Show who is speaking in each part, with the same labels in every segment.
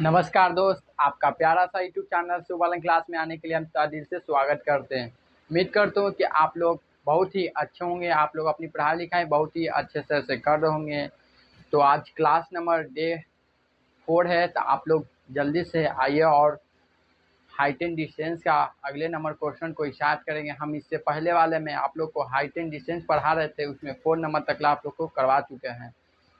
Speaker 1: नमस्कार दोस्त, आपका प्यारा सा यूट्यूब चैनल सुबालन क्लास में आने के लिए हम दिल से स्वागत करते हैं। उम्मीद करता हूँ कि आप लोग बहुत ही अच्छे होंगे। आप लोग अपनी पढ़ाई लिखाई बहुत ही अच्छे से कर रहे होंगे। तो आज क्लास नंबर डे 4 है, तो आप लोग जल्दी से आइए और हाइट एंड डिस्टेंस का अगले नंबर क्वेश्चन को स्टार्ट करेंगे। हम इससे पहले वाले में आप लोग को हाइट एंड डिस्टेंस पढ़ा रहे थे, उसमें 4 नंबर तक आप लोग को करवा चुके हैं।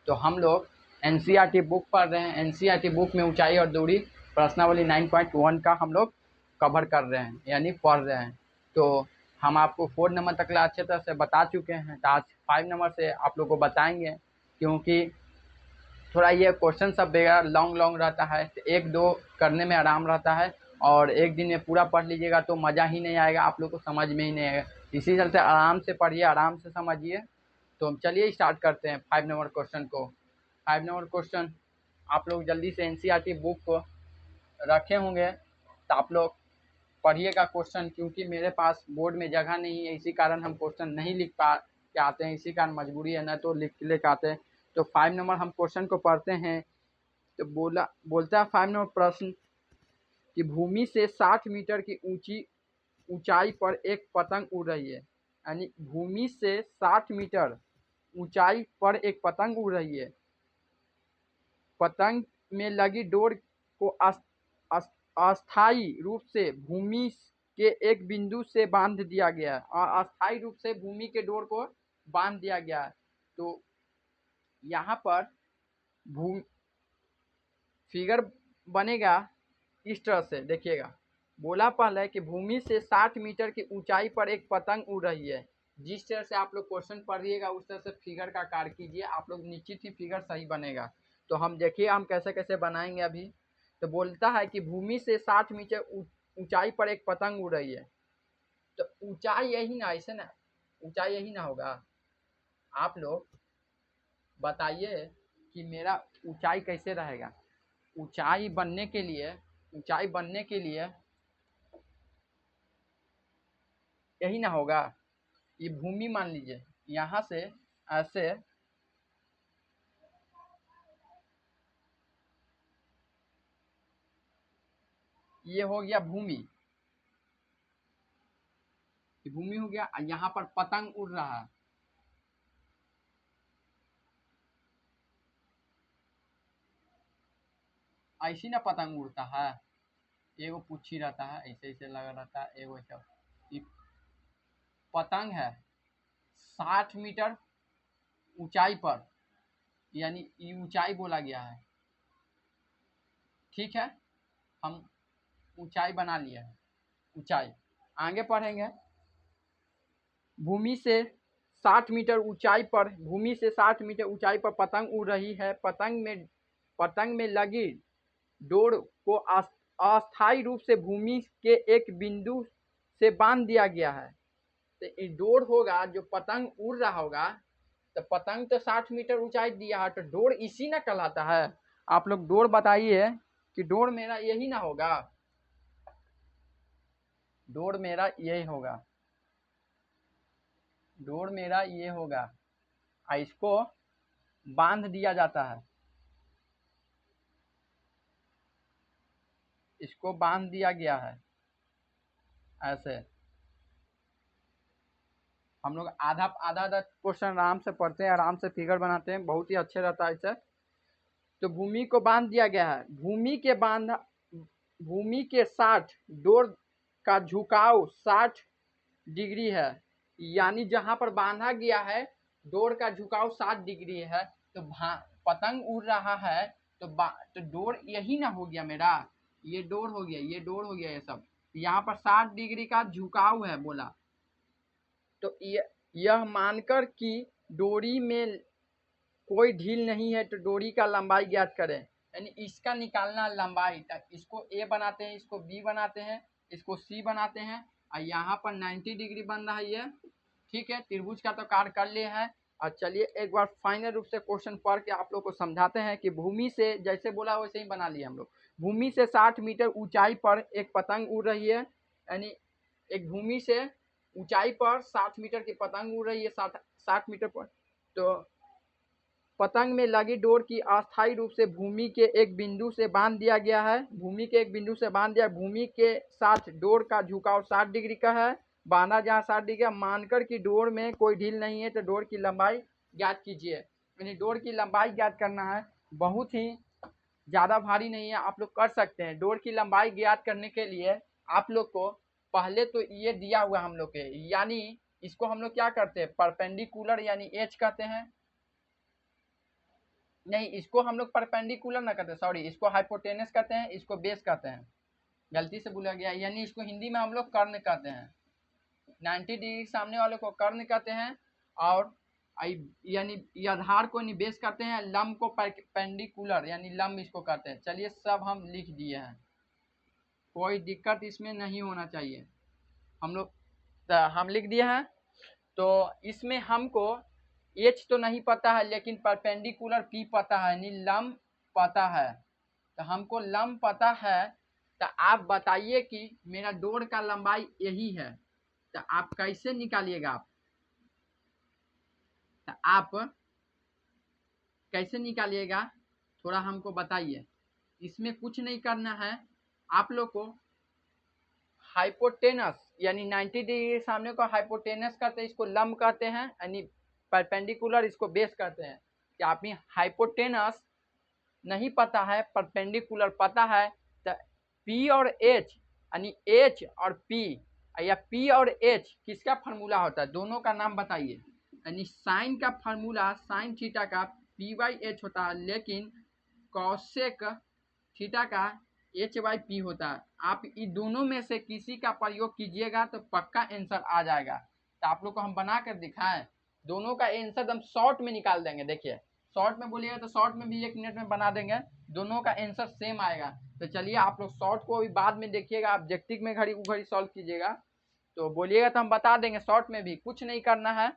Speaker 1: तो हम लोग एनसीईआरटी बुक पढ़ रहे हैं। एनसीईआरटी बुक में ऊंचाई और दूरी प्रश्नावली 9.1 का हम लोग कवर कर रहे हैं, यानी पढ़ रहे हैं। तो हम आपको 4 नंबर तक अच्छे तरह से बता चुके हैं, तो आज 5 नंबर से आप लोग को बताएंगे, क्योंकि थोड़ा ये क्वेश्चन सब वगैरह लॉन्ग रहता है, तो एक दो करने में आराम रहता है, और एक दिन में पूरा पढ़ लीजिएगा तो मज़ा ही नहीं आएगा, आप लोग को समझ में ही नहीं आएगा। इसी चलते आराम से पढ़िए, आराम से समझिए। तो हम चलिए स्टार्ट करते हैं 5 नंबर क्वेश्चन को। 5 नंबर क्वेश्चन आप लोग जल्दी से एनसीईआरटी बुक को रखे होंगे, तो आप लोग पढ़िएगा क्वेश्चन, क्योंकि मेरे पास बोर्ड में जगह नहीं है, इसी कारण हम क्वेश्चन नहीं लिख पा के आते हैं, इसी कारण मजबूरी है, ना तो लिख लेके आते हैं। तो 5 नंबर हम क्वेश्चन को पढ़ते हैं। तो बोलता है 5 नंबर प्रश्न कि भूमि से 60 मीटर की ऊंचाई पर एक पतंग उड़ रही है। यानी भूमि से 60 मीटर ऊंचाई पर एक पतंग उड़ रही है। पतंग में लगी डोर को अस्थायी रूप से भूमि के एक बिंदु से बांध दिया गया है, और अस्थायी रूप से भूमि के डोर को बांध दिया गया है। तो यहाँ पर भूमि फिगर बनेगा इस तरह से, देखिएगा। बोला पहले कि भूमि से 60 मीटर की ऊंचाई पर एक पतंग उड़ रही है। जिस तरह से आप लोग क्वेश्चन पढ़िएगा उस तरह से फिगर का कार्य कीजिए, आप लोग निश्चित ही फिगर सही बनेगा। तो हम देखिए हम कैसे कैसे बनाएंगे अभी। तो बोलता है कि भूमि से 60 मीटर ऊंचाई पर एक पतंग उड़ रही है। तो ऊंचाई यही ना, ऐसे ना ऊंचाई यही ना होगा। आप लोग बताइए कि मेरा ऊंचाई कैसे रहेगा। ऊंचाई बनने के लिए यही ना होगा। ये भूमि मान लीजिए, यहाँ से ऐसे ये हो गया भूमि, ये भूमि हो गया। यहाँ पर पतंग उड़ रहा है। ऐसी ना पतंग उड़ता है, एगो पुच्छी रहता है, ऐसे ऐसे लगा रहता है, एगो ऐसा। ये पतंग है 60 मीटर ऊंचाई पर, यानी ये ऊंचाई बोला गया है। ठीक है, हम ऊंचाई बना लिया है। ऊंचाई आगे पढ़ेंगे। भूमि से 60 मीटर ऊंचाई पर पर पतंग उड़ रही है। पतंग में लगी डोर को अस्थायी रूप से भूमि के एक बिंदु से बांध दिया गया है। तो ये डोर होगा, जो पतंग उड़ रहा होगा, तो पतंग तो 60 मीटर ऊंचाई दिया है, तो डोर इसी ना कहलाता है। आप लोग डोर बताइए कि डोर मेरा यही ना होगा। डोर मेरा यही होगा, डोर मेरा ये होगा। इसको बांध दिया जाता है, इसको बांध दिया गया है ऐसे। हम लोग आधा आधा क्वेश्चन आराम से पढ़ते हैं, आराम से फिगर बनाते हैं, बहुत ही अच्छे रहता है इससे। तो भूमि को बांध दिया गया है। भूमि के 60 डोर का झुकाव 60 डिग्री है। यानी जहां पर बांधा गया है डोर का झुकाव 60 डिग्री है। तो पतंग उड़ रहा है, तो डोर यही ना हो गया मेरा। ये डोर हो गया, ये डोर हो गया, ये सब। यहाँ पर 60 डिग्री का झुकाव है बोला। तो यह मानकर कि डोरी में कोई ढील नहीं है, तो डोरी का लंबाई ज्ञात करें। यानी इसका निकालना लंबाई। इसको ए बनाते हैं, इसको बी बनाते हैं, इसको सी बनाते हैं, और यहाँ पर 90 डिग्री बन रहा है ये। ठीक है, त्रिभुज का तो कार्य कर लिए हैं। और चलिए एक बार फाइनल रूप से क्वेश्चन पढ़ के आप लोग को समझाते हैं कि भूमि से जैसे बोला वैसे ही बना लिए हम लोग। भूमि से 60 मीटर ऊंचाई पर एक पतंग उड़ रही है। यानी एक भूमि से ऊंचाई पर 60 मीटर की पतंग उड़ रही है, 60 मीटर पर। तो पतंग में लगी डोर की अस्थायी रूप से भूमि के एक बिंदु से बांध दिया गया है। भूमि के एक बिंदु से बांध दिया, भूमि के साथ डोर का झुकाव 60 डिग्री का है। बांधा जहाँ 60 डिग्री का, मानकर कि डोर में कोई ढील नहीं है तो डोर की लंबाई ज्ञात कीजिए। यानी डोर की लंबाई ज्ञात करना है, बहुत ही ज़्यादा भारी नहीं है, आप लोग कर सकते हैं। डोर की लंबाई ज्ञात करने के लिए आप लोग को पहले तो ये दिया हुआ हम लोग के, यानी इसको हम लोग क्या करते हैं, परपेंडिकुलर यानी एच कहते हैं। नहीं, इसको हम लोग परपेंडिकुलर ना करते, सॉरी, इसको हाइपोटेनस कहते हैं, इसको बेस कहते हैं, गलती से बोला गया। यानी इसको हिंदी में हम लोग कर्ण कहते हैं। 90 डिग्री सामने वाले को कर्ण कहते हैं, और यानी आधार को यानी बेस कहते हैं, लंब को परपेंडिकुलर यानी लंब इसको कहते हैं। चलिए सब हम लिख दिए हैं, कोई दिक्कत इसमें नहीं होना चाहिए। हम लिख दिए हैं। तो इसमें हमको एच तो नहीं पता है, लेकिन परपेंडिकुलर पी पता है, यानी लंब पता है। तो हमको लंब पता है, तो आप बताइए कि मेरा डोर का लंबाई यही है, तो आप कैसे निकालिएगा? आप कैसे निकालिएगा, थोड़ा हमको बताइए। इसमें कुछ नहीं करना है, आप लोग को हाइपोटेनस यानी 90 डिग्री सामने को हाइपोटेनस कहते हैं, इसको लंब कहते हैं, यानी परपेंडिकुलर इसको बेस कहते हैं। कि आप हाइपोटेनस नहीं पता है, परपेंडिकुलर पता है, तो पी और एच यानी एच और पी या पी और एच किसका फार्मूला होता है, दोनों का नाम बताइए। यानी साइन का फार्मूला साइन थीटा का पी बाई एच होता है, लेकिन कॉसेक थीटा का एच बाई पी होता है। आप इन दोनों में से किसी का प्रयोग कीजिएगा तो पक्का आंसर आ जाएगा। तो आप लोग को हम बना कर दिखाएं, दोनों का आंसर हम शॉर्ट में निकाल देंगे। देखिए, शॉर्ट में बोलिएगा तो शॉर्ट में भी 1 मिनट में बना देंगे, दोनों का आंसर सेम आएगा। तो चलिए आप लोग शॉर्ट को अभी बाद में देखिएगा, ऑब्जेक्टिव में घड़ी उघड़ी सॉल्व कीजिएगा तो बोलिएगा तो हम बता देंगे। शॉर्ट में भी कुछ नहीं करना है,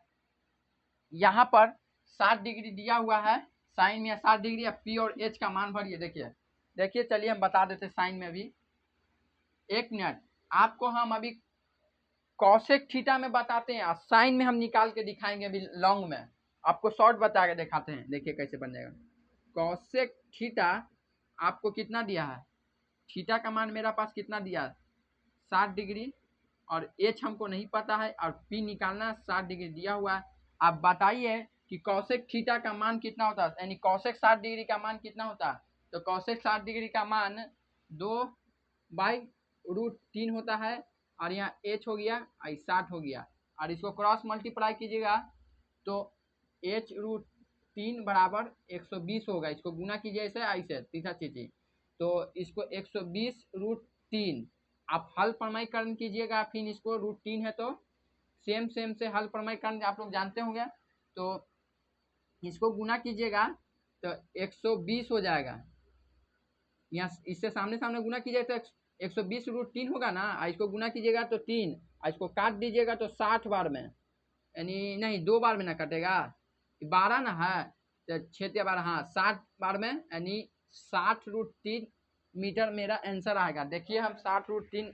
Speaker 1: यहाँ पर 60 डिग्री दिया हुआ है, साइन में 60 डिग्री, पी और एच का मान भरिए। देखिए चलिए हम बता देते साइन में भी। 1 मिनट, आपको हम अभी कॉसेक थीटा में बताते हैं, साइन में हम निकाल के दिखाएंगे अभी लॉन्ग में। आपको शॉर्ट बता के दिखाते हैं, देखिए कैसे बन जाएगा। कॉसेक थीटा आपको कितना दिया है, थीटा का मान मेरा पास कितना दिया है 60 डिग्री, और एच हमको नहीं पता है, और पी निकालना 60 डिग्री दिया हुआ है। आप बताइए कि कॉसेक थीटा का मान कितना होता है, यानी कॉसेक 60 डिग्री का मान कितना होता है। तो कॉसेक 60 डिग्री का मान 2/√3 होता है, और यहाँ एच हो गया, 60 हो गया, और इसको क्रॉस मल्टीप्लाई कीजिएगा तो h√3 बराबर 120 होगा। इसको गुना कीजिए ऐसे, ऐसे तीसरा चीज़, तो इसको 120√3 आप हल प्रमाणीकरण कीजिएगा, फिर इसको √3 है तो सेम से हल प्रमाणीकरण आप लोग जानते होंगे, तो इसको गुना कीजिएगा तो 120 हो जाएगा। यहाँ इससे सामने सामने गुना कीजिए तो 120√3 होगा ना, इसको गुना कीजिएगा तो 3, इसको काट दीजिएगा तो 60 बार में, यानी नहीं 2 बार में ना कटेगा, 12 ना है तो 6 या 12, हाँ 60 बार में, यानी 60√3 मीटर मेरा आंसर आएगा। देखिए हम 60√3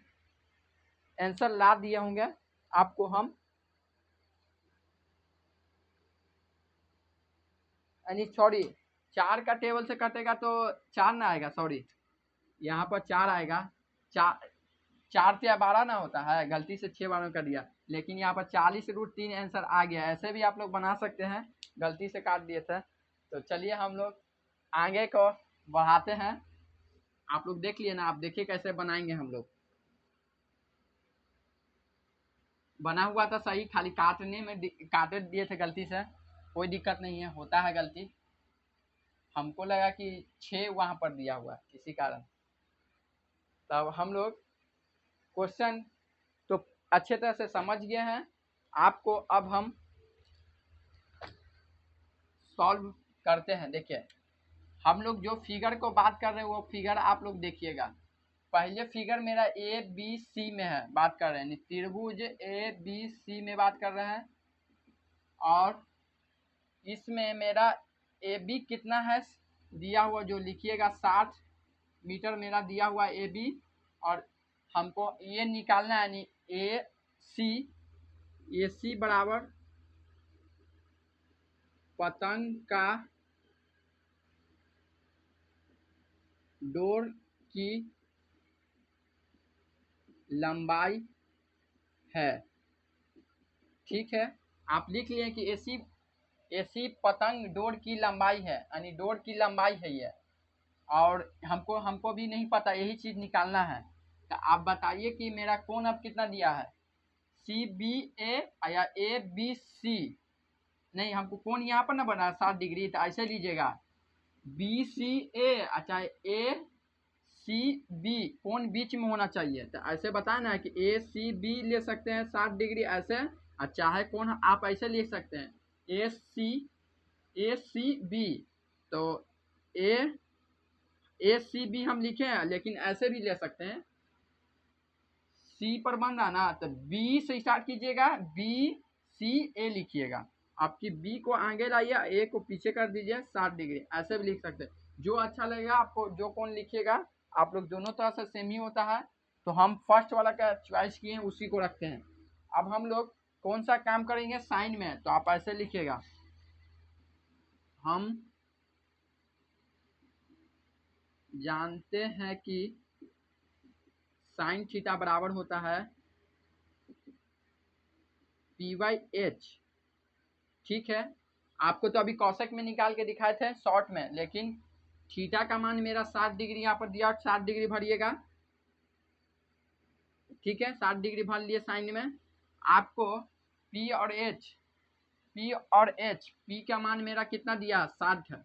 Speaker 1: आंसर ला दिए होंगे आपको हम, यानी सॉरी 4 का टेबल से कटेगा तो 4 ना आएगा, सॉरी यहाँ पर 4 आएगा, 4 या 12 ना होता है, गलती से 6 बार में कर दिया, लेकिन यहाँ पर 40√3 आंसर आ गया। ऐसे भी आप लोग बना सकते हैं, गलती से काट दिए थे। तो चलिए हम लोग आगे को बढ़ाते हैं, आप लोग देख लिए ना, आप देखिए कैसे बनाएंगे हम लोग। बना हुआ था सही, खाली काटने में काटे दिए थे गलती से, कोई दिक्कत नहीं है, होता है गलती। हमको लगा कि 6 वहाँ पर दिया हुआ है इसी कारण। तब हम लोग क्वेश्चन तो अच्छे तरह से समझ गए हैं, आपको अब हम सॉल्व करते हैं। देखिए हम लोग जो फिगर को बात कर रहे हैं वो फिगर आप लोग देखिएगा। पहले फिगर मेरा ए बी सी में है, बात कर रहे हैं, त्रिभुज ए बी सी में बात कर रहे हैं, और इसमें मेरा ए बी कितना है दिया हुआ, जो लिखिएगा 60 मीटर मेरा दिया हुआ ए बी, और हमको ये निकालना है, यानी ए सी बराबर पतंग का डोर की लंबाई है। ठीक है, आप लिख लिए कि एसी पतंग डोर की लंबाई है, यानी डोर की लंबाई है ये। और हमको भी नहीं पता, यही चीज़ निकालना है। तो आप बताइए कि मेरा कोण अब कितना दिया है, सी बी ए या ए बी सी। नहीं, हमको कोण यहाँ पर ना बना 60 डिग्री, तो ऐसे लीजिएगा बी सी ए, अच्छा ए सी बी, कोण बीच में होना चाहिए। तो ऐसे बताए ना कि ए सी बी ले सकते हैं 60 डिग्री ऐसे, और चाहे कोण आप ऐसे लिख सकते हैं ए सी बी। तो ए सी बी हम लिखे हैं, लेकिन ऐसे भी ले सकते हैं। सी पर बन रहा ना, तो बी से स्टार्ट कीजिएगा, बी सी ए लिखिएगा। आपकी बी को आगे लाइए, ए को पीछे कर दीजिए 60 डिग्री, ऐसे भी लिख सकते हैं। जो अच्छा लगेगा आपको, जो कौन लिखिएगा। आप लोग दोनों तरह से सेम ही होता है, तो हम फर्स्ट वाला का चॉइस किए हैं, उसी को रखते हैं। अब हम लोग कौन सा काम करेंगे साइन में, तो आप ऐसे लिखिएगा, हम जानते हैं कि साइन थीटा बराबर होता है पी बाई एच। ठीक है, आपको तो अभी कौशिक में निकाल के दिखाए थे शॉर्ट में, लेकिन थीटा का मान मेरा 60 डिग्री यहाँ पर दिया, 60 डिग्री भरिएगा। ठीक है, 60 डिग्री भर लिए साइन में। आपको पी और एच, पी का मान मेरा कितना दिया 60 है,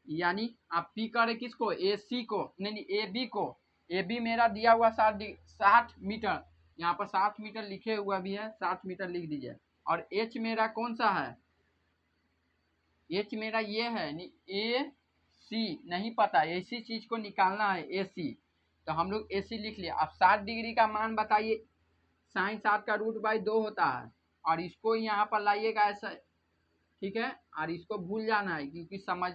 Speaker 1: यानी आप पी करे किसको, ए सी को, नहीं ए बी को। ए बी मेरा दिया हुआ 60 मीटर, यहाँ पर 60 मीटर लिखे हुआ भी है, 60 मीटर लिख दीजिए। और एच मेरा कौन सा है, एच मेरा ये है, ए सी नहीं पता, इसी चीज को निकालना है ए सी। तो हम लोग ए सी लिख लिया। अब 60 डिग्री का मान बताइए, साइन 60 का √2 होता है, और इसको यहाँ पर लाइएगा ऐसा। ठीक है, और इसको भूल जाना है, क्योंकि समझ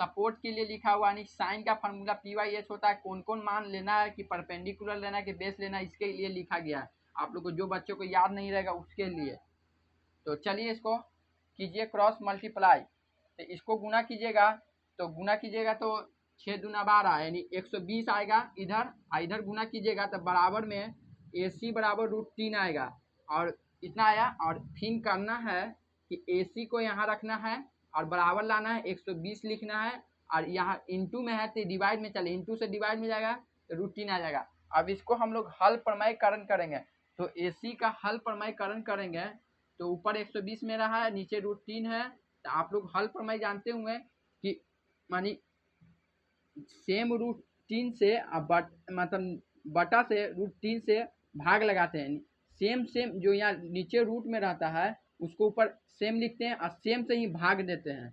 Speaker 1: सपोर्ट के लिए लिखा हुआ नहीं। साइन का फार्मूला पी वाई एच होता है, कौन कौन मान लेना है, कि परपेंडिकुलर लेना है कि बेस लेना है, इसके लिए लिखा गया है। आप लोग को जो बच्चों को याद नहीं रहेगा उसके लिए। तो चलिए इसको कीजिए क्रॉस मल्टीप्लाई। तो इसको गुना कीजिएगा, तो गुना कीजिएगा तो 6 दूना 12, यानी 120 आएगा इधर, इधर गुना कीजिएगा तो बराबर में ए सी बराबर √3 आएगा। और इतना आया, और फिर करना है कि ए सी को यहाँ रखना है और बराबर लाना है, 120 लिखना है, और यहाँ इंटू में है तो डिवाइड में, चले इंटू से डिवाइड में जाएगा तो √3 आ जाएगा। अब इसको हम लोग हल प्रमेयकरण करेंगे। तो ए सी का हल प्रमेयकरण करेंगे, तो ऊपर 120 में रहा है, नीचे √3 है। तो आप लोग हल प्रमेय जानते होंगे कि मानी सेम √3 से मतलब बटा से √3 से भाग लगाते हैं। सेम जो यहाँ नीचे रूट में रहता है उसको ऊपर सेम लिखते हैं, और सेम से ही भाग देते हैं।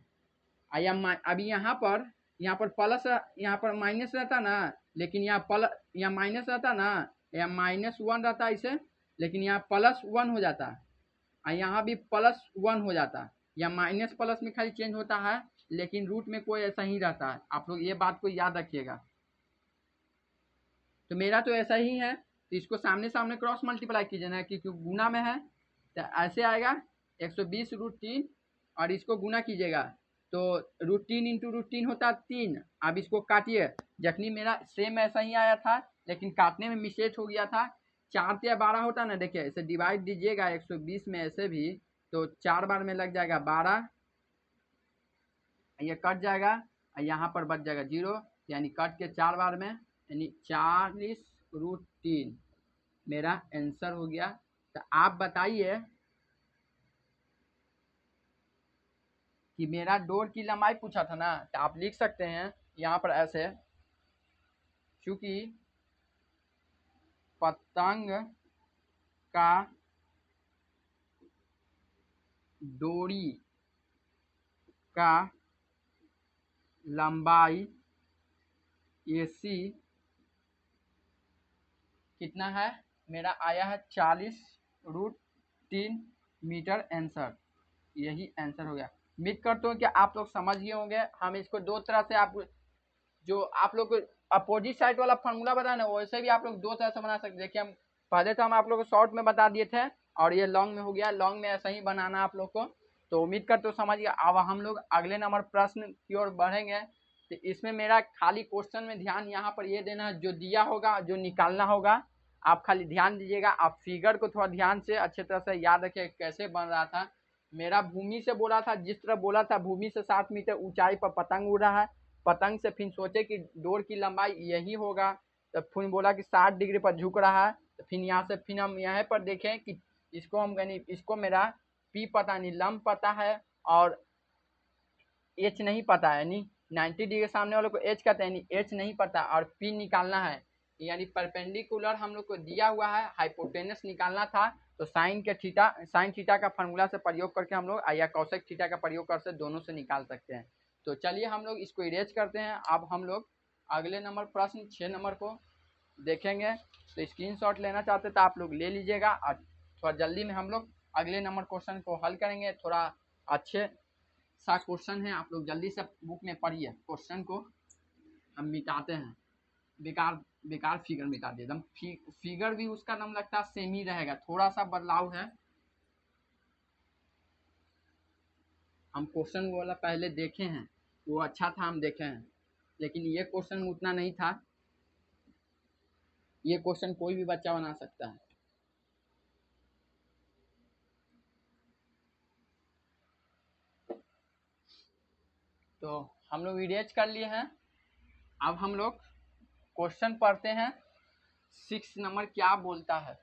Speaker 1: अभी यहाँ पर प्लस, यहाँ पर माइनस रहता ना, लेकिन यहाँ माइनस रहता ना, यहाँ -1 रहता है इसे, लेकिन यहाँ +1 हो जाता है, और यहाँ भी +1 हो जाता है। या माइनस प्लस में खाली चेंज होता है, लेकिन रूट में कोई ऐसा ही रहता है। आप लोग ये बात को याद रखिएगा। तो मेरा तो ऐसा ही है, तो इसको सामने सामने क्रॉस मल्टीप्लाई कीजिए ना, क्योंकि गुना में है। तो ऐसे आएगा 120 √3, और इसको गुना कीजिएगा तो √3 इंटू √3 होता है 3। अब इसको काटिए, जखनी मेरा सेम ऐसा ही आया था, लेकिन काटने में मिस्टेक हो गया था। 4 या 12 होता ना, देखिए इसे डिवाइड दीजिएगा 120 में ऐसे भी, तो 4 बार में लग जाएगा 12, ये कट जाएगा, और यहाँ पर बच जाएगा 0, यानी कट के 4 बार में, यानी 40 √3 मेरा आंसर हो गया। तो आप बताइए कि मेरा डोर की लंबाई पूछा था ना, तो आप लिख सकते हैं यहाँ पर ऐसे, चूंकि पतंग का डोरी का लंबाई एसी कितना है, मेरा आया है 40 √3 मीटर आंसर। यही आंसर हो गया। उम्मीद करता हूँ कि आप लोग समझ गए होंगे। हम इसको दो तरह से, आप जो आप लोग अपोजिट साइड वाला फार्मूला बताया ना, वैसे भी आप लोग दो तरह से बना सकते। देखिए हम पहले तो हम आप लोग को शॉर्ट में बता दिए थे, और ये लॉन्ग में हो गया। लॉन्ग में ऐसा ही बनाना आप लोग को। तो उम्मीद करते हो समझ गया। अब हम लोग अगले नंबर प्रश्न की ओर बढ़ेंगे। तो इसमें मेरा खाली क्वेश्चन में ध्यान यहाँ पर ये देना है, जो दिया होगा जो निकालना होगा आप खाली ध्यान दीजिएगा। आप फिगर को थोड़ा ध्यान से अच्छे तरह से याद रखिए कैसे बन रहा था। मेरा भूमि से बोला था, जिस तरह बोला था भूमि से 60 मीटर ऊंचाई पर पतंग उड़ रहा है। पतंग से फिर सोचे कि डोर की लंबाई यही होगा, तो फिर बोला कि 60 डिग्री पर झुक रहा है। तो फिर यहाँ से फिर हम यहाँ पर देखें कि इसको हम यानी इसको मेरा पी पता नहीं, लंब पता है और एच नहीं पता है, यानी 90 डिग्री सामने वाले को एच कहते हैं, यानी एच नहीं पता और पी निकालना है। यानी परपेंडिकुलर हम लोग को दिया हुआ है, हाइपोटेनस निकालना था। तो साइन थीटा का फार्मूला से प्रयोग करके हम लोग या कौशिक थीटा का प्रयोग करके दोनों से निकाल सकते हैं। तो चलिए हम लोग इसको इरेज करते हैं। अब हम लोग अगले नंबर प्रश्न 6 नंबर को देखेंगे। तो स्क्रीनशॉट लेना चाहते तो आप लोग ले लीजिएगा और थोड़ा जल्दी में हम लोग अगले नंबर क्वेश्चन को हल करेंगे। थोड़ा अच्छे सा क्वेश्चन है, आप लोग जल्दी से बुक में पढ़िए। क्वेश्चन को हम मिटाते हैं, बेकार फिगर मिटा दिए एकदम। फिगर भी उसका नाम लगता है सेम ही रहेगा, थोड़ा सा बदलाव है। हम क्वेश्चन वाला पहले देखे हैं, वो अच्छा था, हम देखे हैं, लेकिन ये क्वेश्चन उतना नहीं था। ये क्वेश्चन कोई भी बच्चा बना सकता है। तो हम लोग इरेज कर लिए हैं। अब हम लोग क्वेश्चन पढ़ते हैं। 6 नंबर क्या बोलता है।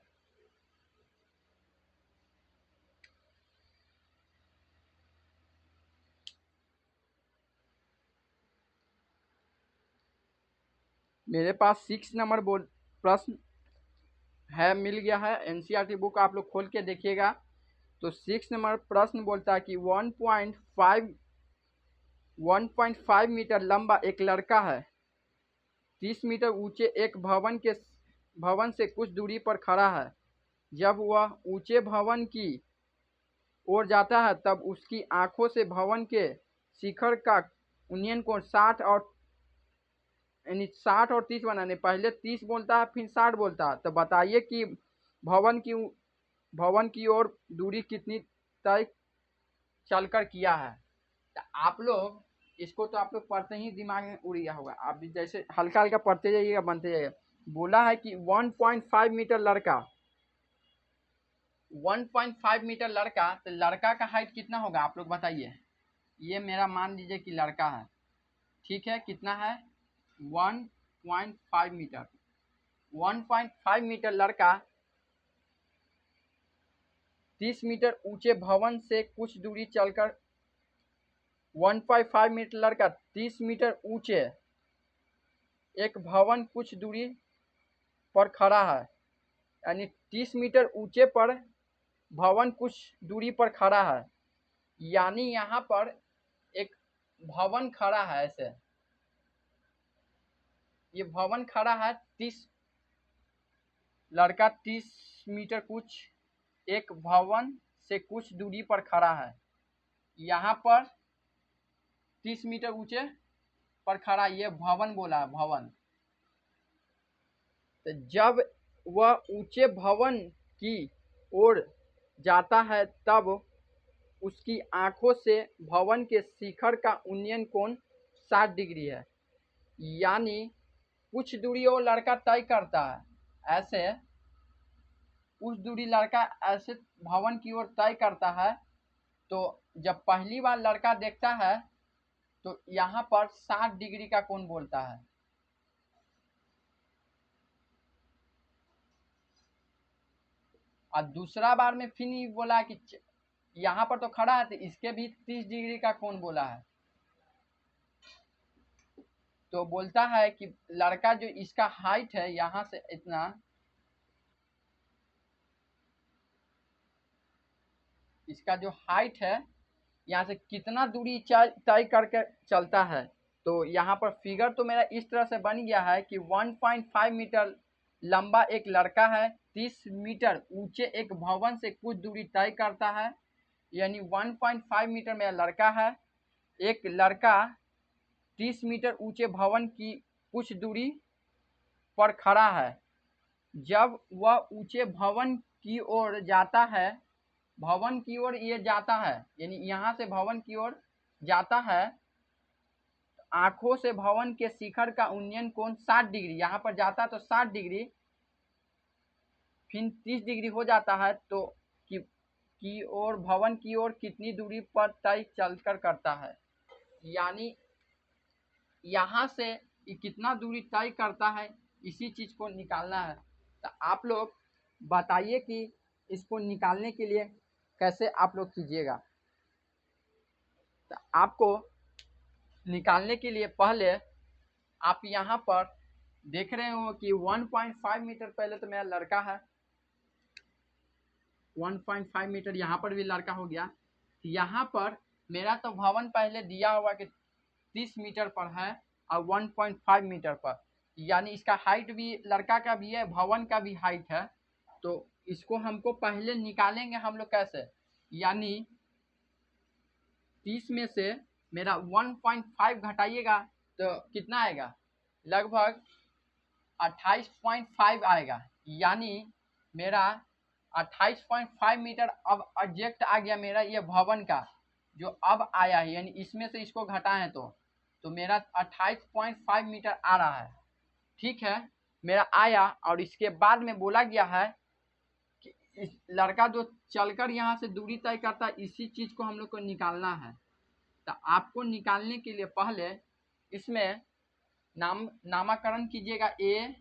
Speaker 1: मेरे पास 6 नंबर प्रश्न है, मिल गया है। एनसीईआरटी बुक आप लोग खोल के देखिएगा। तो 6 नंबर प्रश्न बोलता है कि 1.5 मीटर लंबा एक लड़का है, 30 मीटर ऊंचे एक भवन से कुछ दूरी पर खड़ा है। जब वह ऊंचे भवन की ओर जाता है तब उसकी आंखों से भवन के शिखर का उन्नयन कोण 60 और 30 बनाने। पहले 30 बोलता है फिर 60 बोलता है। तो बताइए कि भवन की ओर दूरी कितनी तय चलकर किया है। तो आप लोग इसको तो आप लोग पढ़ते ही दिमाग में उड़ गया होगा। आप भी जैसे हल्का हल्का पढ़ते जाइएगा, बनते जाइएगा। बोला है कि 1.5 मीटर लड़का, 1.5 मीटर लड़का, तो लड़का का हाइट कितना होगा आप लोग बताइए। ये मेरा मान लीजिए कि लड़का है, ठीक है। कितना है 1.5 मीटर। 1.5 मीटर लड़का 30 मीटर ऊंचे भवन से कुछ दूरी चलकर 1.5 मीटर लड़का 30 मीटर ऊंचे एक भवन कुछ दूरी पर खड़ा है, यानी 30 मीटर ऊंचे पर भवन कुछ दूरी पर खड़ा है। यानी यहाँ पर एक भवन खड़ा है, ऐसे ये भवन खड़ा है। 30 लड़का 30 मीटर कुछ एक भवन से कुछ दूरी पर खड़ा है। यहाँ पर 30 मीटर ऊंचे पर खड़ा, ये भवन बोला है, भवन। तो जब वह ऊंचे भवन की ओर जाता है तब उसकी आंखों से भवन के शिखर का उन्नयन कोण 60 डिग्री है। यानी कुछ दूरी वो लड़का तय करता है, ऐसे कुछ दूरी लड़का ऐसे भवन की ओर तय करता है। तो जब पहली बार लड़का देखता है तो यहाँ पर 60 डिग्री का कोण बोलता है। और दूसरा बार में फिर बोला कि यहाँ पर तो खड़ा है तो इसके भी 30 डिग्री का कोण बोला है। तो बोलता है कि लड़का जो इसका हाइट है यहाँ से इतना, इसका जो हाइट है यहाँ से कितना दूरी तय करके चलता है। तो यहाँ पर फिगर तो मेरा इस तरह से बन गया है कि 1.5 मीटर लंबा एक लड़का है, 30 मीटर ऊंचे एक भवन से कुछ दूरी तय करता है। यानी 1.5 मीटर मेरा लड़का है, एक लड़का 30 मीटर ऊंचे भवन की कुछ दूरी पर खड़ा है। जब वह ऊंचे भवन की ओर जाता है, भवन की ओर ये जाता है, यानी यहाँ से भवन की ओर जाता है, आंखों से भवन के शिखर का उन्नयन कोण 60 डिग्री, यहाँ पर जाता है तो 60 डिग्री, फिर 30 डिग्री हो जाता है, तो की ओर भवन की ओर कितनी दूरी पर तय चलकर करता है। यानी यहाँ से ये कितना दूरी तय करता है, इसी चीज़ को निकालना है। तो आप लोग बताइए कि इसको निकालने के लिए कैसे आप लोग कीजिएगा। तो आपको निकालने के लिए पहले आप यहाँ पर देख रहे हो कि 1.5 मीटर पहले तो मेरा लड़का है, 1.5 मीटर यहाँ पर भी लड़का हो गया। यहाँ पर मेरा तो भवन पहले दिया हुआ कि 30 मीटर पर है और 1.5 मीटर पर, यानी इसका हाइट भी लड़का का भी है, भवन का भी हाइट है। तो इसको हमको पहले निकालेंगे हम लोग कैसे, यानी 30 में से मेरा 1.5 घटाइएगा तो कितना आएगा, लगभग 28.5 आएगा। यानी मेरा 28.5 मीटर अब एग्जैक्ट आ गया मेरा ये भवन का जो अब आया है, यानी इसमें से इसको घटाएं तो मेरा 28.5 मीटर आ रहा है। ठीक है, मेरा आया। और इसके बाद में बोला गया है कि इस लड़का जो चलकर यहाँ से दूरी तय करता है, इसी चीज़ को हम लोग को निकालना है। तो आपको निकालने के लिए पहले इसमें नामकरण कीजिएगा, A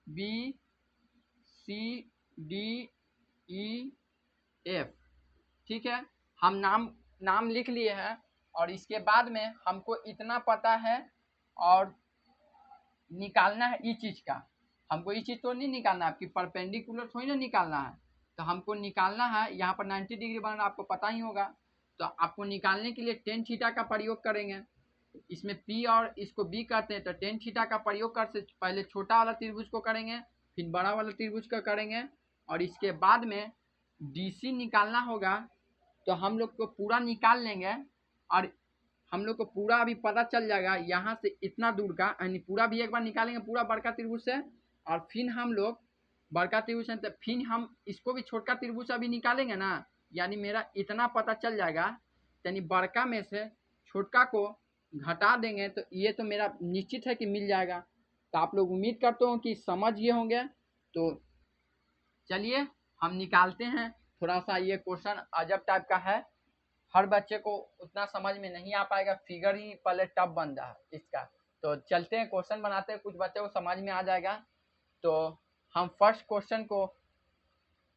Speaker 1: B C D E F। ठीक है, हम नाम लिख लिए हैं और इसके बाद में हमको इतना पता है और निकालना है ई चीज़ का। हमको ये चीज़ तो नहीं निकालना है, आपकी परपेंडिकुलर थोड़ी ना निकालना है। तो हमको निकालना है, यहाँ पर 90 डिग्री बन रहा आपको पता ही होगा। तो आपको निकालने के लिए टेन थीटा का प्रयोग करेंगे। इसमें P और इसको B कहते हैं, तो टेन थीटा का प्रयोग कर से पहले छोटा वाला त्रिभुज को करेंगे, फिर बड़ा वाला त्रिभुज का करेंगे और इसके बाद में DC निकालना होगा। तो हम लोग को पूरा निकाल लेंगे और हम लोग को पूरा अभी पता चल जाएगा यहाँ से इतना दूर का, यानी पूरा भी एक बार निकालेंगे पूरा बड़का त्रिभुज से, और फिर हम लोग बड़का त्रिभुज से तो फिर हम इसको भी छोटका त्रिभुज अभी निकालेंगे ना, यानी मेरा इतना पता चल जाएगा। यानी बड़का में से छोटका को घटा देंगे तो ये तो मेरा निश्चित है कि मिल जाएगा। तो आप लोग उम्मीद करते हो कि समझ गए होंगे। तो चलिए हम निकालते हैं। थोड़ा सा ये क्वेश्चन अजब टाइप का है, हर बच्चे को उतना समझ में नहीं आ पाएगा, फिगर ही पहले टफ बन रहा है इसका। तो चलते हैं क्वेश्चन बनाते हैं, कुछ बच्चे को समझ में आ जाएगा। तो हम फर्स्ट क्वेश्चन को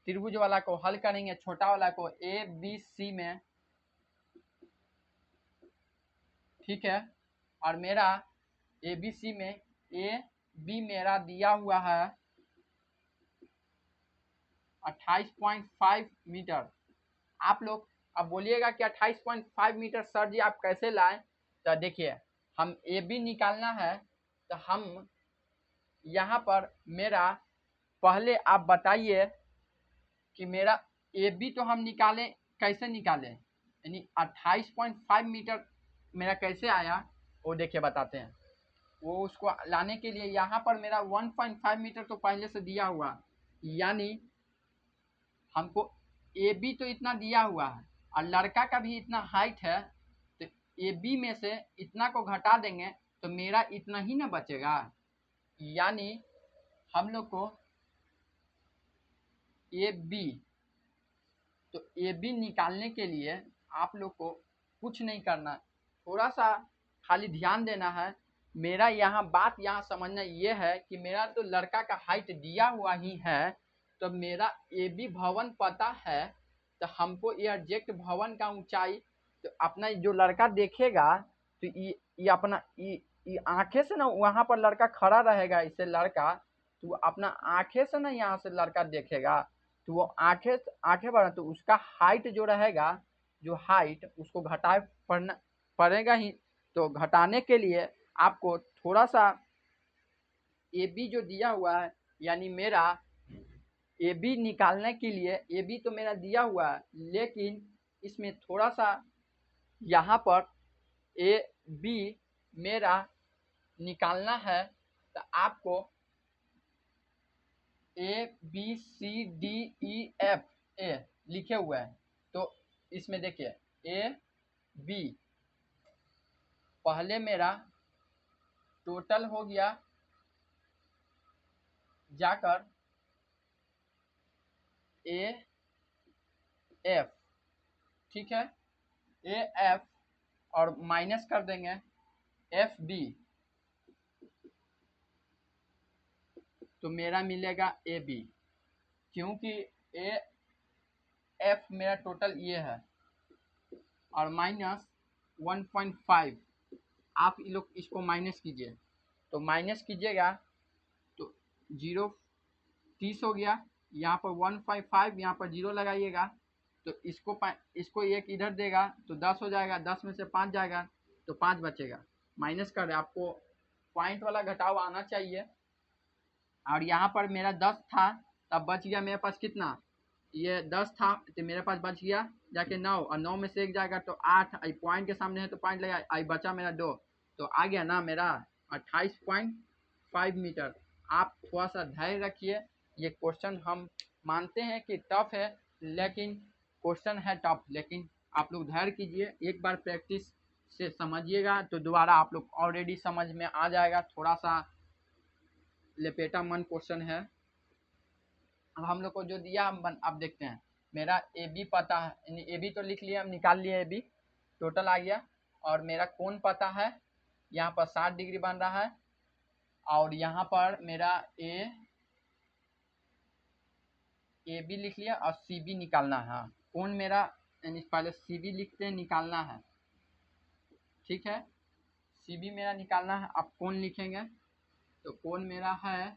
Speaker 1: त्रिभुज वाला को हल करेंगे, छोटा वाला को ABC में। ठीक है, और मेरा ABC में AB मेरा दिया हुआ है 28.5 मीटर। आप लोग अब बोलिएगा कि 28.5 मीटर सर जी आप कैसे लाएं। तो देखिए हम AB निकालना है, तो हम यहाँ पर मेरा पहले आप बताइए कि मेरा AB तो हम निकालें, कैसे निकालें, यानी 28.5 मीटर मेरा कैसे आया वो देखिए बताते हैं। वो उसको लाने के लिए यहाँ पर मेरा 1.5 मीटर तो पहले से दिया हुआ, यानी हमको AB तो इतना दिया हुआ है और लड़का का भी इतना हाइट है, तो AB में से इतना को घटा देंगे तो मेरा इतना ही ना बचेगा। यानी हम लोग को AB, तो AB निकालने के लिए आप लोग को कुछ नहीं करना, थोड़ा सा खाली ध्यान देना है। मेरा यहाँ बात यहाँ समझना ये है कि मेरा तो लड़का का हाइट दिया हुआ ही है, तो मेरा AB भवन पता है, तो हमको ये एग्जैक्ट भवन का ऊंचाई तो अपना जो लड़का देखेगा तो ये अपना ये आंखें से ना वहाँ पर लड़का खड़ा रहेगा, इससे लड़का तो अपना आंखें से ना यहाँ से लड़का देखेगा, तो वो आंखें बढ़ा तो उसका हाइट जो रहेगा, जो हाइट उसको घटाए पड़ेगा ही। तो घटाने के लिए आपको थोड़ा सा AB जो दिया हुआ है, यानी मेरा AB निकालने के लिए AB तो मेरा दिया हुआ है, लेकिन इसमें थोड़ा सा यहाँ पर AB मेरा निकालना है। तो आपको ABCDEF A लिखे हुए हैं, तो इसमें देखिए AB पहले मेरा टोटल हो गया जाकर ए एफ, ठीक है, ए एफ और माइनस कर देंगे एफ बी, तो मेरा मिलेगा ए बी, क्योंकि ए एफ मेरा टोटल ये है और माइनस 1.5। आप लोग इसको माइनस कीजिए, तो माइनस कीजिएगा तो 0 30 हो गया, यहाँ पर 155, यहाँ पर 0 लगाइएगा तो इसको एक इधर देगा तो 10 हो जाएगा, 10 में से 5 जाएगा तो 5 बचेगा। माइनस कर रहे, आपको पॉइंट वाला घटाव आना चाहिए। और यहाँ पर मेरा 10 था, तब बच गया मेरे पास कितना, ये 10 था तो मेरे पास बच गया जाके 9, और 9 में से 1 जाएगा तो 8, आई पॉइंट के सामने है तो पॉइंट लगा, आई बचा मेरा 2, तो आ गया ना मेरा 28.5 मीटर। आप थोड़ा सा धैर्य रखिए, ये क्वेश्चन हम मानते हैं कि टफ है, लेकिन क्वेश्चन है टफ, लेकिन आप लोग धैर्य कीजिए, एक बार प्रैक्टिस से समझिएगा तो दोबारा आप लोग ऑलरेडी समझ में आ जाएगा। थोड़ा सा लपेटा मन क्वेश्चन है। अब हम लोग को जो दिया हम अब देखते हैं। मेरा ए बी पता है, ए बी तो लिख लिया, हम निकाल लिए ए बी, टोटल आ गया। और मेरा कोण पता है, यहाँ पर 60 डिग्री बन रहा है। और यहाँ पर मेरा ए बी लिख लिया और सी बी निकालना है। कोण मेरा यानी पहले सी बी लिखते हैं, निकालना है, ठीक है, सी बी मेरा निकालना है। अब कोण लिखेंगे तो कोण मेरा है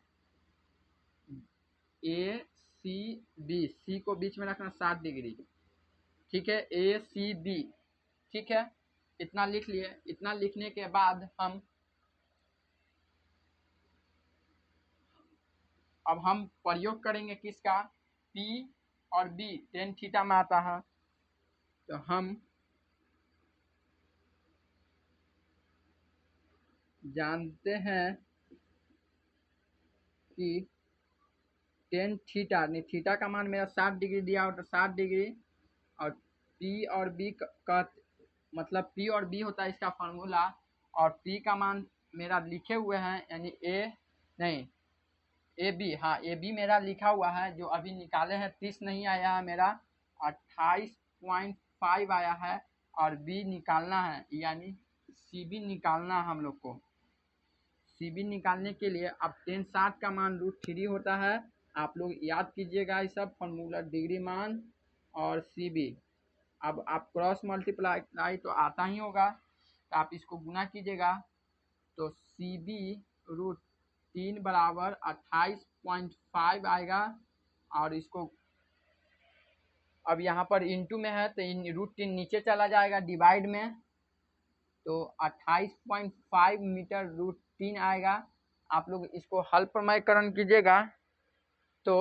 Speaker 1: ए सी बी, सी को बीच में रखना 60 डिग्री, ठीक है, ए सी बी, ठीक है, इतना लिख लिए। इतना लिखने के बाद हम प्रयोग करेंगे किसका, P और B टेन थीटा में आता है, तो हम जानते हैं कि टेन थीटा, नहीं थीटा का मान मेरा 60 डिग्री दिया हो तो 60 डिग्री, और P और B का मतलब P और B होता है इसका फार्मूला, और P का मान मेरा लिखे हुए हैं, यानी ए बी, हाँ ए बी मेरा लिखा हुआ है, जो अभी निकाले हैं 30 नहीं आया है मेरा, 28.5 आया है। और बी निकालना है, यानी सी बी निकालना है हम लोग को। सी बी निकालने के लिए अब 1060 का मान √3 होता है, आप लोग याद कीजिएगा ये सब फॉर्मूला, डिग्री मान और सी बी। अब आप क्रॉस मल्टीप्लाई तो आता ही होगा, तो आप इसको गुना कीजिएगा तो सी बी √3 बराबर 28.5 आएगा। और इसको अब यहाँ पर इंटू में है तो √3 नीचे चला जाएगा डिवाइड में, तो 28.5 मीटर √3 आएगा। आप लोग इसको हल प्रमेयकरण कीजिएगा तो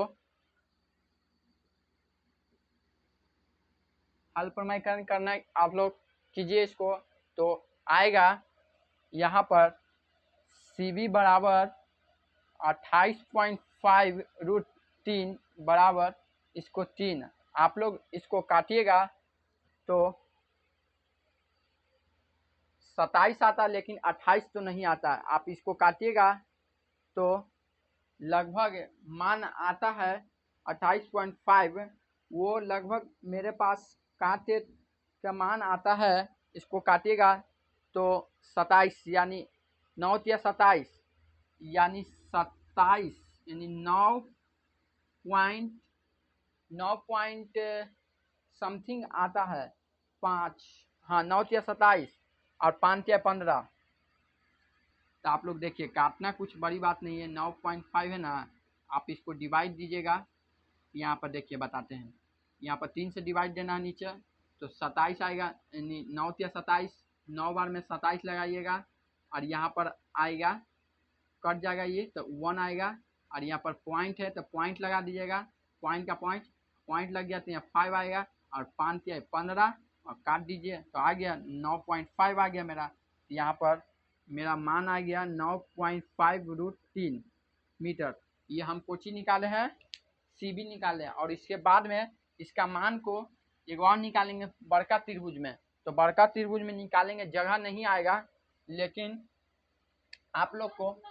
Speaker 1: हल प्रमेयकरण करना आप लोग कीजिए इसको, तो आएगा यहाँ पर सी बी बराबर 28.5 √3 बराबर इसको 3। आप लोग इसको काटिएगा तो 27 आता, लेकिन 28 तो नहीं आता है। आप इसको काटिएगा तो लगभग मान आता है 28.5, वो लगभग मेरे पास काटे का मान आता है, इसको काटिएगा तो 27, यानी 9 या 27, यानी 27, यानी 9 पॉइंट समथिंग आता है 5, हाँ 9 या 27 और 5 या 15। तो आप लोग देखिए काटना कुछ बड़ी बात नहीं है, 9.5 है ना, आप इसको डिवाइड दीजिएगा, यहाँ पर देखिए बताते हैं, यहाँ पर 3 से डिवाइड देना है नीचे, तो 27 आएगा, यानी 9 या 27, 9 बार में 27 लगाइएगा और यहाँ पर आएगा, कट जाएगा ये तो 1 आएगा, और यहाँ पर पॉइंट है तो पॉइंट लगा दीजिएगा, पॉइंट का पॉइंट लग गया तो यहाँ 5 आएगा, और 5 या 15 और काट दीजिए तो आ गया 9.5 आ गया मेरा। यहाँ पर मेरा मान आ गया 9.5 √3 मीटर। ये हम कोची निकाले हैं, सी बी निकाले हैं, और इसके बाद में इसका मान को एक और निकालेंगे बड़का त्रिभुज में, तो बड़का त्रिभुज में निकालेंगे, जगह नहीं आएगा लेकिन आप लोग को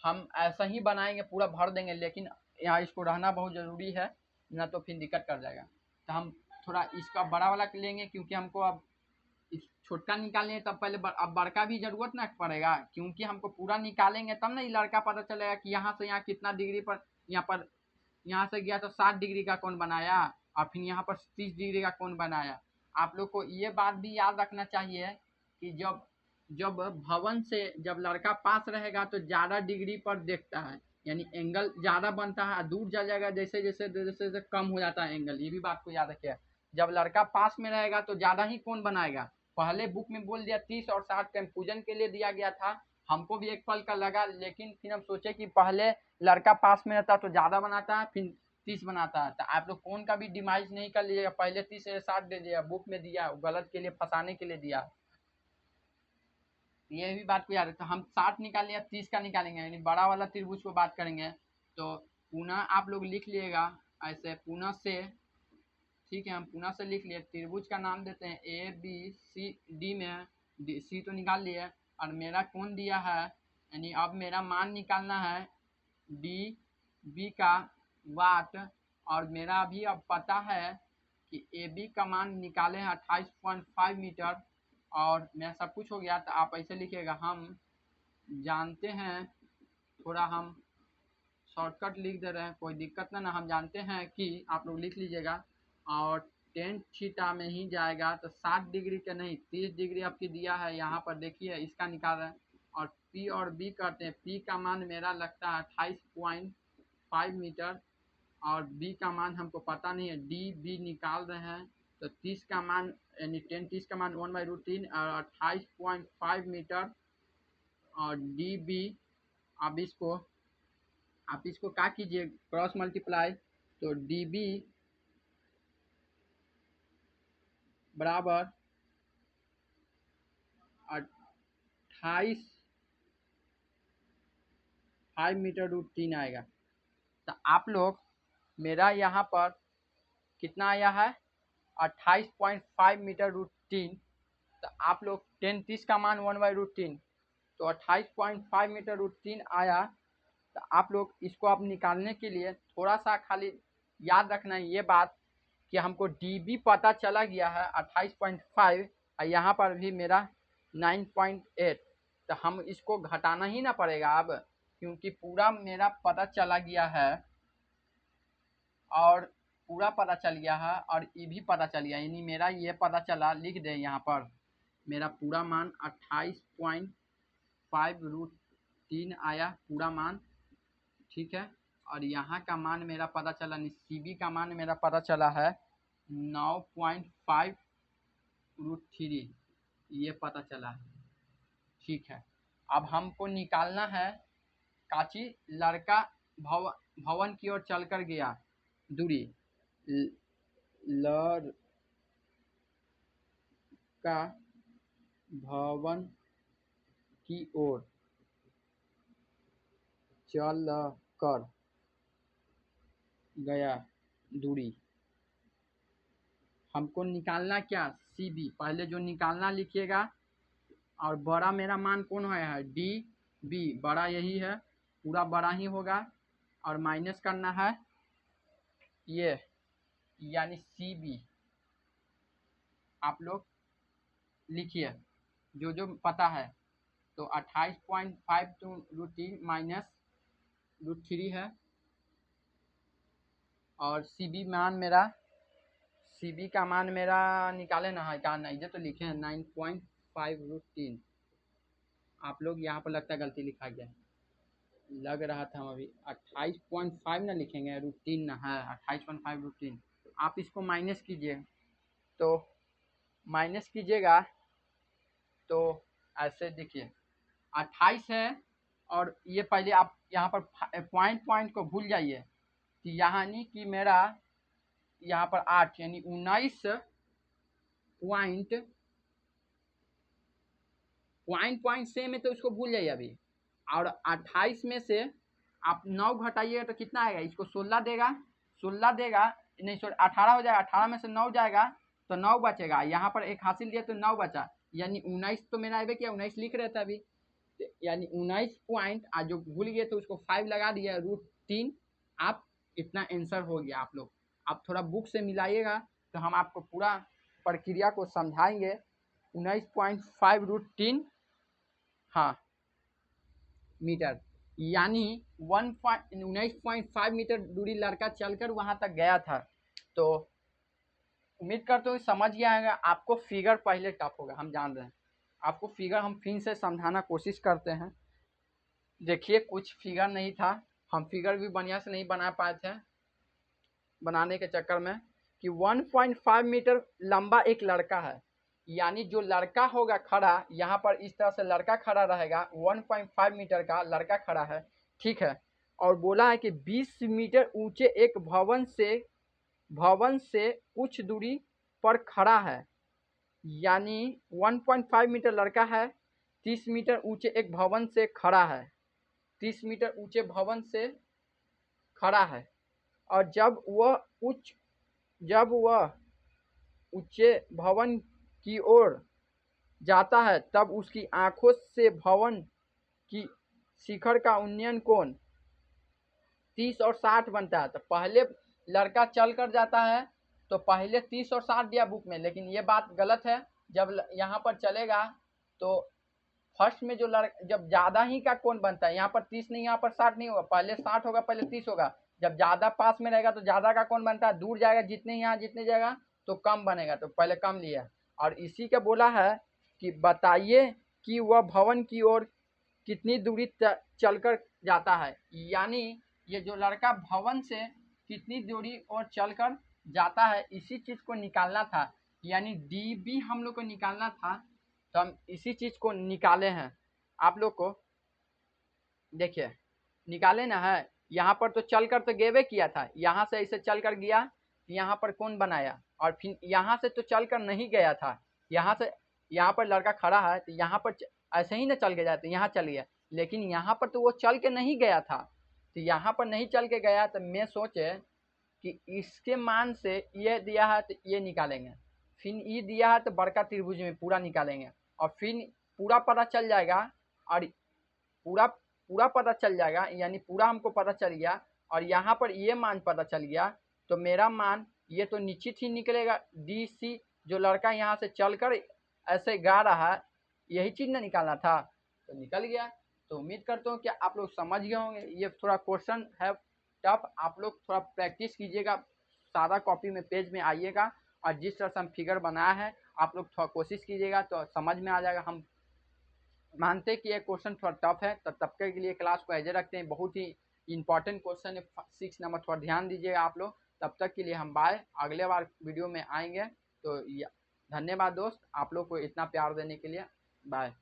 Speaker 1: हम ऐसा ही बनाएंगे, पूरा भर देंगे, लेकिन यहाँ इसको रहना बहुत ज़रूरी है, ना तो फिर दिक्कत कर जाएगा। तो हम थोड़ा इसका बड़ा वाला लेंगे, क्योंकि हमको अब इस छोटका निकालेंगे तब पहले अब बड़का भी ज़रूरत ना पड़ेगा, क्योंकि हमको पूरा निकालेंगे तब ना ये लड़का पता चलेगा कि यहाँ से यहाँ कितना डिग्री पर, यहाँ से गया तो 60 डिग्री का कौन बनाया, और फिर यहाँ पर 30 डिग्री का कौन बनाया। आप लोग को ये बात भी याद रखना चाहिए कि जब जब भवन से जब लड़का पास रहेगा तो ज़्यादा डिग्री पर देखता है, यानी एंगल ज़्यादा बनता है, दूर चल जाएगा जैसे जैसे जैसे जैसे कम हो जाता है एंगल। ये भी बात को याद रखिए, जब लड़का पास में रहेगा तो ज़्यादा ही कौन बनाएगा। पहले बुक में बोल दिया 30 और 60 कंफ्यूजन के लिए दिया गया था, हमको भी एक पल का लगा, लेकिन फिर हम सोचे कि पहले लड़का पास में रहता तो ज़्यादा बनाता है, फिर 30 बनाता है। तो आप लोग कौन का भी डिमाइज नहीं कर लीजिएगा, पहले 30 या 60 दे दिया, बुक में दिया गलत के लिए, फंसाने के लिए दिया। ये भी बात को याद है। तो हम 60 निकालेंगे या 30 का निकालेंगे, यानी बड़ा वाला त्रिभुज को बात करेंगे। तो पुनः आप लोग लिख लिएगा ऐसे, पुनः से, ठीक है, हम पुनः से लिख लिए, त्रिभुज का नाम देते हैं ए बी सी डी में, सी तो निकाल लिए, और मेरा कौन दिया है, यानी अब मेरा मान निकालना है डी बी का वाट, और मेरा अभी अब पता है कि ए बी का मान निकाले हैं 28.5 मीटर, और मेरा सब कुछ हो गया। तो आप ऐसे लिखिएगा, हम जानते हैं, थोड़ा हम शॉर्टकट लिख दे रहे हैं, कोई दिक्कत ना, हम जानते हैं कि, आप लोग लिख लीजिएगा, और टेन थीटा में ही जाएगा, तो 60 डिग्री का नहीं 30 डिग्री आपकी दिया है यहाँ पर, देखिए इसका निकाल रहे हैं, और पी और बी करते हैं। पी का मान मेरा लगता है 28.5 मीटर, और बी का मान हमको पता नहीं है, डी बी निकाल रहे हैं। तो 30 का मान, यानी 10 का मान 1/√3 और 28.5 मीटर, और डी बी, आप इसको क्या कीजिए, क्रॉस मल्टीप्लाई, तो डी बी बराबर 28.5 मीटर √3 आएगा। तो आप लोग मेरा यहाँ पर कितना आया है, 28.5 मीटर √3। तो आप लोग 10 का मान 1/√3, तो 28.5 मीटर √3 आया। तो आप लोग इसको आप निकालने के लिए थोड़ा सा खाली याद रखना है ये बात कि हमको dB पता चला गया है 28.5, और यहाँ पर भी मेरा 9.8। तो हम इसको घटाना ही ना पड़ेगा अब, क्योंकि पूरा मेरा पता चला गया है, और पूरा पता चल गया है, और ये भी पता चल गया, यानी मेरा ये पता चला, लिख दे यहाँ पर, मेरा पूरा मान 28.5 √3 आया पूरा मान, ठीक है। और यहाँ का मान मेरा पता चला, CB का मान मेरा पता चला है 9.5 √3, ये पता चला है, ठीक है। अब हमको निकालना है काची, लड़का भवन की ओर चलकर गया, दूरी, लड़का भवन की ओर चल कर गया, दूरी हमको निकालना क्या, CB, पहले जो निकालना लिखिएगा, और बड़ा मेरा मान कौन है DB, बड़ा यही है, पूरा बड़ा ही होगा, और माइनस करना है ये, यानी CB। आप लोग लिखिए जो जो पता है। तो 28.5 to √3 माइनस √3 है, और CB का मान मेरा निकाले ना है, क्या नहीं, ये तो लिखे हैं 9.5 √3। आप लोग यहाँ पर लगता है गलती लिखा गया, लग रहा था हम अभी 28.5 ना लिखेंगे, √3 ना है, 28.5 √3। आप इसको माइनस कीजिए, तो माइनस कीजिएगा तो ऐसे देखिए 28 है, और ये पहले आप यहाँ पर पॉइंट को भूल जाइए, तो यानी कि मेरा यहाँ पर 8, यानी 19 पॉइंट से में, तो उसको भूल जाइए अभी। और 28 में से आप 9 घटाइएगा तो कितना आएगा, इसको 16 देगा, नहीं सॉरी 18 हो जाएगा, 18 में से 9 जाएगा तो 9 बचेगा, यहाँ पर एक हासिल दिया तो 9 बचा, यानी 19 तो मेरा आएगा क्या 19 लिख रहा था अभी, यानी 19 पॉइंट आज जो भूल गए तो उसको 5 लगा दिया √3, आप इतना आंसर हो गया। आप लोग आप थोड़ा बुक से मिलाइएगा तो हम आपको पूरा प्रक्रिया को समझाएंगे। 19.5 √3 हाँ मीटर, यानी 19.5 मीटर दूरी लड़का चलकर वहाँ तक गया था। तो उम्मीद करते हो समझ गया है। आपको फिगर पहले टफ होगा, हम जान रहे हैं। आपको फिगर हम फिर से समझाना कोशिश करते हैं। देखिए कुछ फिगर नहीं था, हम फिगर भी बढ़िया से नहीं बना पाए थे बनाने के चक्कर में, कि 1.5 मीटर लंबा एक लड़का है, यानी जो लड़का होगा खड़ा यहाँ पर इस तरह से लड़का खड़ा रहेगा, 1.5 मीटर का लड़का खड़ा है, ठीक है। और बोला है कि 20 मीटर ऊंचे एक भवन से कुछ दूरी पर खड़ा है, यानी 1.5 मीटर लड़का है, 30 मीटर ऊंचे एक भवन से खड़ा है, 30 मीटर ऊंचे भवन से खड़ा है। और जब वह ऊंचे भवन की ओर जाता है तब उसकी आंखों से भवन की शिखर का उन्नयन कोण 30 और 60 बनता है। तो पहले लड़का चल कर जाता है तो पहले 30 और 60 दिया बुक में, लेकिन ये बात गलत है। जब यहाँ पर चलेगा तो फर्स्ट में जो जब ज़्यादा ही का कोण बनता है, यहाँ पर 30 नहीं यहाँ पर 60 नहीं होगा, पहले 60 होगा पहले 30 होगा। जब ज़्यादा पास में रहेगा तो ज़्यादा का कोण बनता है, दूर जाएगा जितने यहाँ जितने जाएगा तो कम बनेगा, तो पहले कम लिया। और इसी का बोला है कि बताइए कि वह भवन की ओर कितनी दूरी चलकर जाता है, यानी ये जो लड़का भवन से कितनी दूरी और चलकर जाता है इसी चीज़ को निकालना था, यानी DB हम लोग को निकालना था। तो हम इसी चीज़ को निकाले हैं। आप लोग को देखिए निकाले ना है, यहाँ पर तो चलकर तो गेवे किया था, यहाँ से ऐसे चलकर गया, यहाँ पर कौन बनाया, और फिर यहाँ से तो चलकर नहीं गया था, यहाँ से यहाँ पर लड़का खड़ा है तो यहाँ पर ऐसे ही ना चल के जाते, यहाँ चल गया, लेकिन यहाँ पर तो वो चल के नहीं गया था, तो यहाँ पर नहीं चल के गया। तो मैं सोचे कि इसके मान से ये दिया है तो ये निकालेंगे, फिर ये दिया है तो बड़का त्रिभुज में पूरा निकालेंगे, और फिर पूरा पता चल जाएगा, और पूरा पता चल जाएगा, यानी पूरा हमको पता चल गया, और यहाँ पर ये मान पता चल गया तो मेरा मान ये तो निश्चित ही निकलेगा। DC जो लड़का यहाँ से चलकर ऐसे गा रहा है, यही चीज़ ना निकालना था, तो निकल गया। तो उम्मीद करता हूँ कि आप लोग समझ गए होंगे। ये थोड़ा क्वेश्चन है टफ, आप लोग थोड़ा प्रैक्टिस कीजिएगा, सादा कॉपी में पेज में आइएगा, और जिस तरह से हम फिगर बनाया है आप लोग थोड़ा कोशिश कीजिएगा तो समझ में आ जाएगा। हम मानते हैं कि ये क्वेश्चन थोड़ा टफ है, तो तब तक के लिए क्लास को ऐसे रखते हैं। बहुत ही इंपॉर्टेंट क्वेश्चन है 6 नंबर, थोड़ा ध्यान दीजिएगा आप लोग। तब तक के लिए हम बाय, अगले बार वीडियो में आएंगे। तो धन्यवाद दोस्त, आप लोग को इतना प्यार देने के लिए, बाय।